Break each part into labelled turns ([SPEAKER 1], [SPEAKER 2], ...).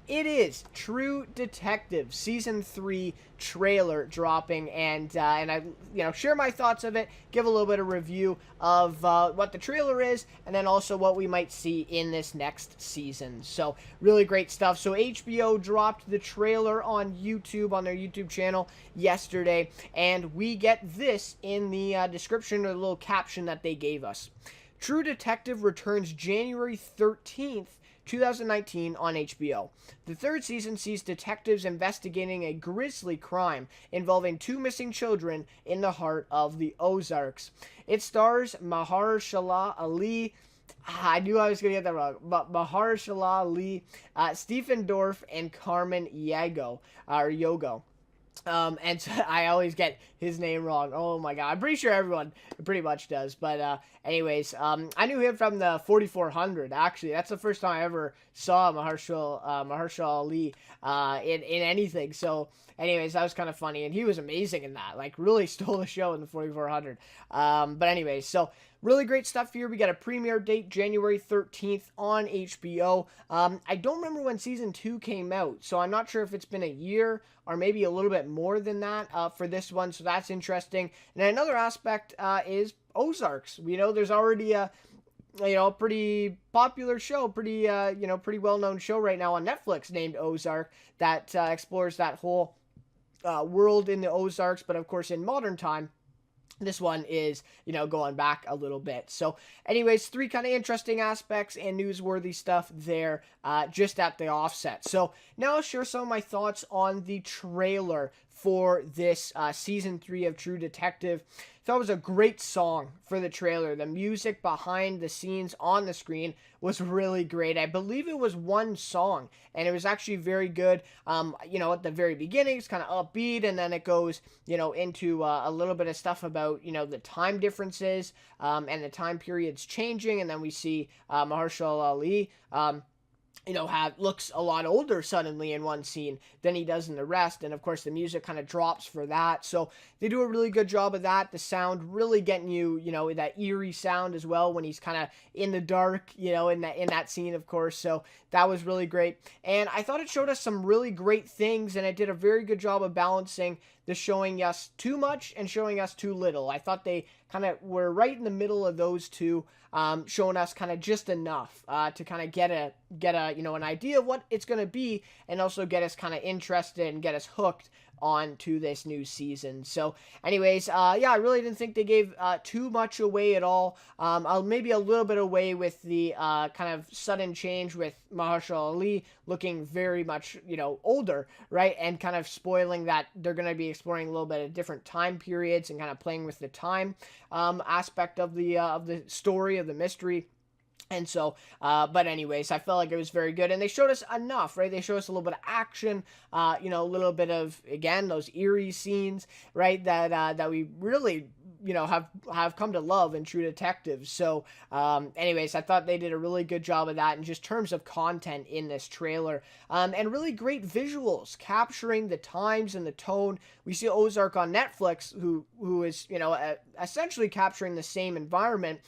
[SPEAKER 1] It is True Detective season 3 trailer dropping, and I share my thoughts of it, give a little bit of review of what the trailer is, and then also what we might see in this next season. So really great stuff. So HBO dropped the trailer on YouTube, on their YouTube channel yesterday, and we get this in the description, or the little caption that they gave us. True Detective returns January 13th, 2019 on HBO. The third season sees detectives investigating a grisly crime involving two missing children in the heart of the Ozarks. It stars Mahershala Ali. I knew I was going to get that wrong, but Mahershala Ali, Stephen Dorff, and Carmen Yago, or Yogo. And so I always get his name wrong. Oh my god. I'm pretty sure everyone pretty much does. But anyways, I knew him from the 4400. Actually, that's the first time I ever saw Mahershala Ali in anything. So anyways, that was kind of funny, and he was amazing in that. Like, really stole the show in the 4400. But anyways, so really great stuff here. We got a premiere date, January 13th on HBO. I don't remember when season 2 came out, so I'm not sure if it's been a year or maybe a little bit more than that for this one, so that's interesting. And another aspect is Ozarks. We know there's already a pretty popular show, pretty well-known show right now on Netflix named Ozark that explores that whole world in the Ozarks, but of course in modern time. This one is, going back a little bit. So anyways, three kind of interesting aspects and newsworthy stuff there just at the offset. So now I'll share some of my thoughts on the trailer for this season 3 of True Detective. Thought it was a great song for the trailer. The music behind the scenes on the screen was really great. I believe it was one song, and it was actually very good. At the very beginning, it's kind of upbeat, and then it goes, into a little bit of stuff about, the time differences and the time periods changing, and then we see Mahershala Ali, looks a lot older suddenly in one scene than he does in the rest. And of course, the music kind of drops for that. So they do a really good job of that. The sound really getting you, that eerie sound as well when he's kind of in the dark, in that scene, of course. So that was really great. And I thought it showed us some really great things, and it did a very good job of balancing the showing us too much and showing us too little. I thought they kind of were right in the middle of those two, showing us kind of just enough to kind of get a an idea of what it's going to be, and also get us kind of interested and get us hooked on to this new season. So anyways, I really didn't think they gave too much away at all. Maybe a little bit away with the kind of sudden change with Mahershala Ali looking very much, older, right? And kind of spoiling that they're going to be exploring a little bit of different time periods and kind of playing with the time aspect of the story, of the mystery. And so, but anyways, I felt like it was very good, and they showed us enough, right? They showed us a little bit of action, a little bit of, again, those eerie scenes, right? That we really, have come to love in True Detective. So, anyways, I thought they did a really good job of that in just terms of content in this trailer, and really great visuals capturing the times and the tone. We see Ozark on Netflix, who is, essentially capturing the same environment.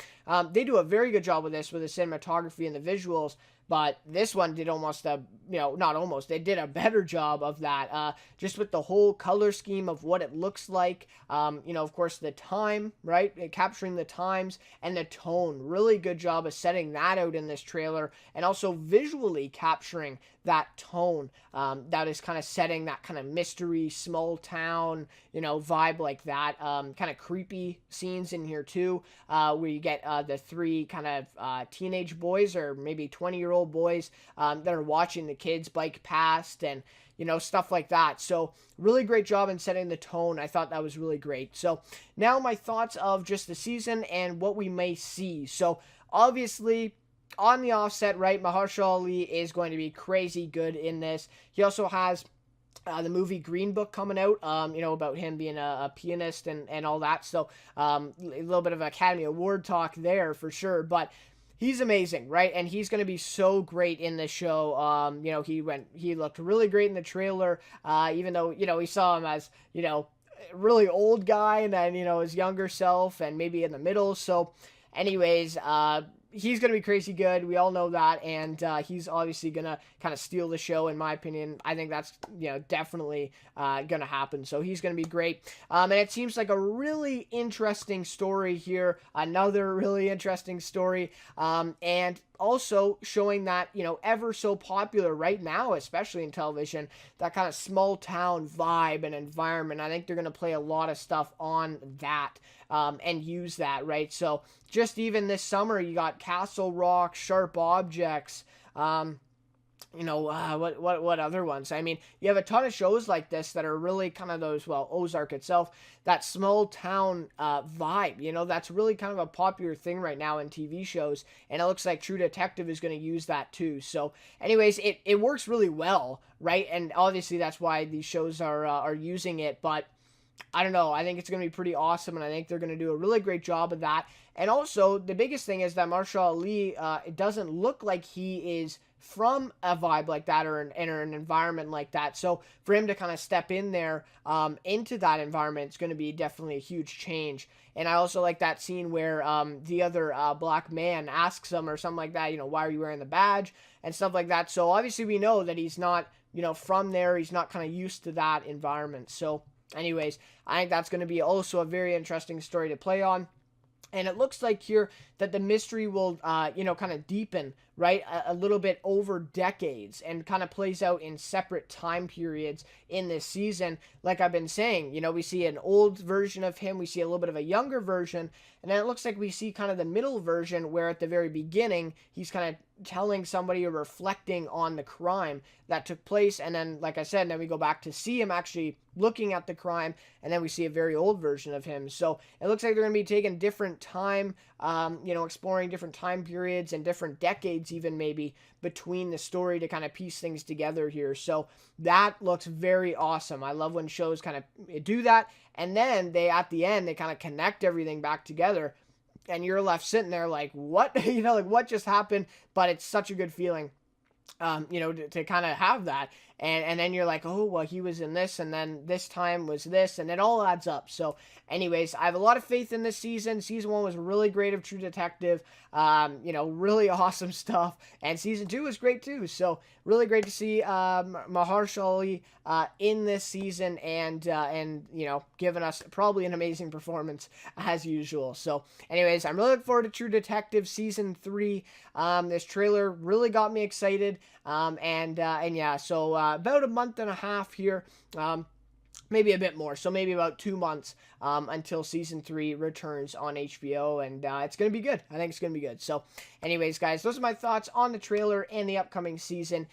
[SPEAKER 1] They do a very good job with this, with the cinematography and the visuals. But this one did they did a better job of that, just with the whole color scheme of what it looks like. Of course, the time, right? Capturing the times and the tone. Really good job of setting that out in this trailer, and also visually capturing that tone that is kind of setting that kind of mystery, small town, vibe like that. Kind of creepy scenes in here too, where you get the three kind of teenage boys, or maybe 20-year-old boys that are watching the kids bike past, and stuff like that. So really great job in setting the tone. I thought that was really great. So now my thoughts of just the season and what we may see. So obviously, on the offset, right, Mahershala Ali is going to be crazy good in this. He also has the movie Green Book coming out, about him being a pianist and all that. So a little bit of Academy Award talk there for sure. But he's amazing, right? And he's going to be so great in the show. He looked really great in the trailer, even though, we saw him as, really old guy, and then, his younger self, and maybe in the middle. So anyways, he's going to be crazy good. We all know that, and he's obviously going to kind of steal the show, in my opinion. I think that's, definitely going to happen. So he's going to be great. And it seems like a really interesting story here. Another really interesting story. And also showing that, ever so popular right now, especially in television, that kind of small town vibe and environment. I think they're going to play a lot of stuff on that and use that, right? So just even this summer, you got Castle Rock, Sharp Objects, what other ones? I mean, you have a ton of shows like this that are really kind of those, well, Ozark itself, that small town vibe, that's really kind of a popular thing right now in TV shows, and it looks like True Detective is going to use that too. So anyways, it works really well, right? And obviously that's why these shows are using it, but I don't know. I think it's going to be pretty awesome, and I think they're going to do a really great job of that. And also, the biggest thing is that Marshall Ali, it doesn't look like he is from a vibe like that or an environment like that. So for him to kind of step in there into that environment, it's going to be definitely a huge change. And I also like that scene where the other black man asks him or something like that, why are you wearing the badge and stuff like that. So obviously we know that he's not, from there. He's not kind of used to that environment. So anyways, I think that's going to be also a very interesting story to play on. And it looks like here that the mystery will, kind of deepen, right, a little bit over decades and kind of plays out in separate time periods in this season. Like I've been saying, we see an old version of him, we see a little bit of a younger version, and then it looks like we see kind of the middle version where at the very beginning, he's kind of telling somebody or reflecting on the crime that took place. And then, like I said, then we go back to see him actually looking at the crime, and then we see a very old version of him. So it looks like they're going to be taking different time, exploring different time periods and different decades even maybe between the story to kind of piece things together here. So that looks very awesome. I love when shows kind of do that, and then at the end, they kind of connect everything back together, and you're left sitting there like, what? Like what just happened? But it's such a good feeling, to kind of have that. And then you're like, oh, well, he was in this, and then this time was this, and it all adds up. So anyways, I have a lot of faith in this season. Season 1 was really great of True Detective, really awesome stuff. And Season 2 was great too. So really great to see Mahershala Ali in this season and giving us probably an amazing performance as usual. So anyways, I'm really looking forward to True Detective Season 3. This trailer really got me excited. So about a month and a half here, maybe a bit more. So maybe about 2 months until Season 3 returns on HBO, and it's going to be good. I think it's going to be good. So anyways, guys, those are my thoughts on the trailer and the upcoming season.